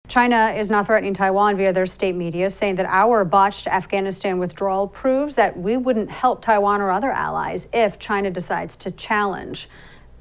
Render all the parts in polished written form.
China is now threatening Taiwan via their state media, saying that our botched Afghanistan withdrawal proves that we wouldn't help Taiwan or other allies if China decides to challenge.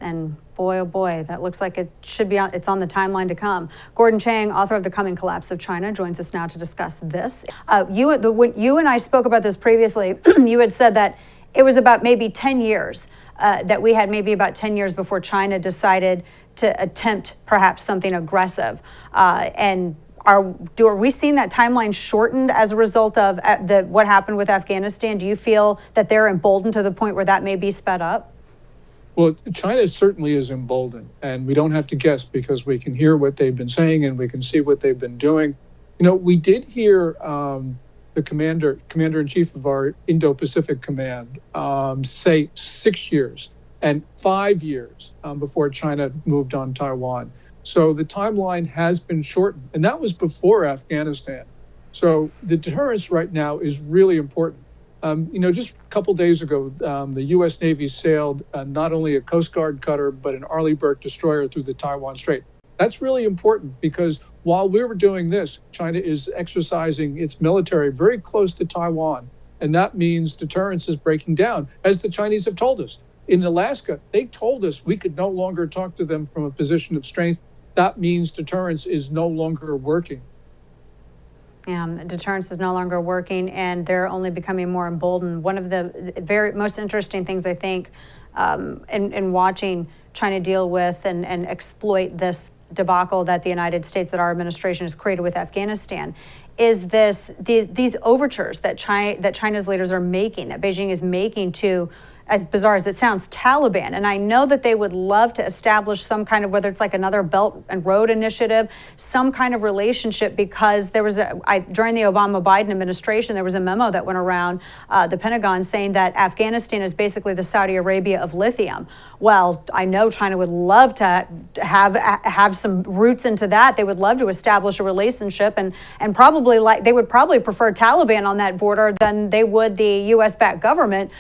And boy, oh boy, that looks like it should be it's on the timeline to come. Gordon Chang, author of The Coming Collapse of China, joins us now to discuss this. When you and I spoke about this previously, you had said that it was about maybe 10 years, that we had maybe about 10 years before China decided to attempt perhaps something aggressive. And are we seeing that timeline shortened as a result of what happened with Afghanistan? Do you feel that they're emboldened to the point where that may be sped up? Well, China certainly is emboldened, and we don't have to guess because we can hear what they've been saying and we can see what they've been doing. You know, we did hear the commander-in-chief of our Indo-Pacific Command say 6 years and 5 years before China moved on Taiwan. So the timeline has been shortened, and that was before Afghanistan. So the deterrence right now is really important. Just a couple days ago, the U.S. Navy sailed not only a Coast Guard cutter, but an Arleigh Burke destroyer through the Taiwan Strait. That's really important because while we were doing this, China is exercising its military very close to Taiwan. And that means deterrence is breaking down, as the Chinese have told us. In Alaska, they told us we could no longer talk to them from a position of strength. That means deterrence is no longer working. Deterrence is no longer working, and they're only becoming more emboldened. One of the very most interesting things, I think, in watching China deal with and exploit this debacle that the United States, that our administration has created with Afghanistan, is these overtures that China's leaders are making, that Beijing is making to, as bizarre as it sounds, Taliban. And I know that they would love to establish some kind of, whether it's like another Belt and Road initiative, some kind of relationship, because there was during the Obama-Biden administration, there was a memo that went around the Pentagon saying that Afghanistan is basically the Saudi Arabia of lithium. Well, I know China would love to have some roots into that. They would love to establish a relationship, and probably they would probably prefer Taliban on that border than they would the U.S.-backed government.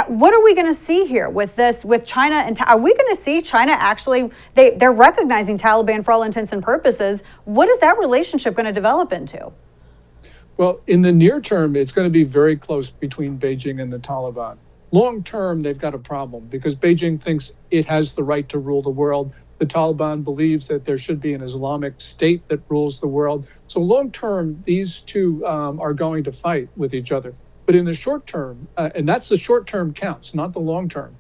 What are we going to see here with this, with China? And are we going to see China actually, they're recognizing Taliban for all intents and purposes. What is that relationship going to develop into? Well, in the near term, it's going to be very close between Beijing and the Taliban. Long term, they've got a problem because Beijing thinks it has the right to rule the world. The Taliban believes that there should be an Islamic state that rules the world. So long term, these two are going to fight with each other. But in the short term, and that's the short term counts, not the long term,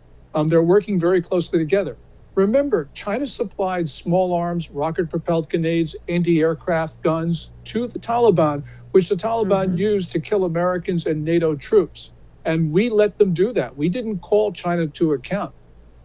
they're working very closely together. Remember, China supplied small arms, rocket-propelled grenades, anti-aircraft guns to the Taliban, which the Taliban used to kill Americans and NATO troops. And we let them do that. We didn't call China to account.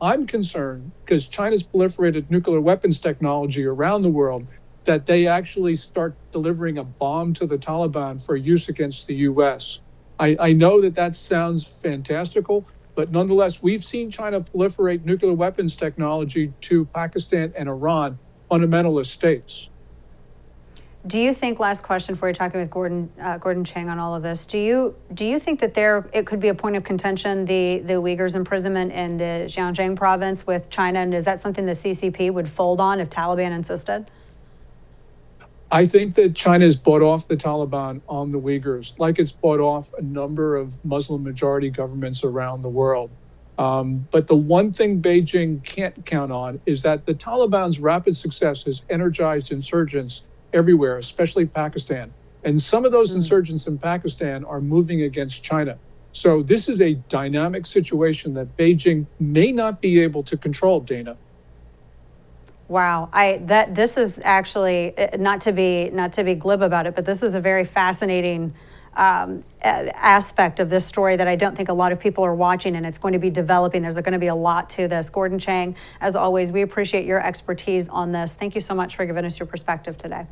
I'm concerned because China's proliferated nuclear weapons technology around the world, that they actually start delivering a bomb to the Taliban for use against the U.S. I know that sounds fantastical, but nonetheless, we've seen China proliferate nuclear weapons technology to Pakistan and Iran, fundamentalist states. Do you think, last question before you're talking with Gordon Chang on all of this, do you think that it could be a point of contention, the Uyghurs' imprisonment in the Xinjiang province with China, and is that something the CCP would fold on if Taliban insisted? I think that China has bought off the Taliban on the Uyghurs, like it's bought off a number of Muslim-majority governments around the world. But the one thing Beijing can't count on is that the Taliban's rapid success has energized insurgents everywhere, especially Pakistan. And some of those insurgents in Pakistan are moving against China. So this is a dynamic situation that Beijing may not be able to control, Dana. Wow, this is actually, not to be glib about it, but this is a very fascinating aspect of this story that I don't think a lot of people are watching, and it's going to be developing. There's going to be a lot to this. Gordon Chang, as always, we appreciate your expertise on this. Thank you so much for giving us your perspective today.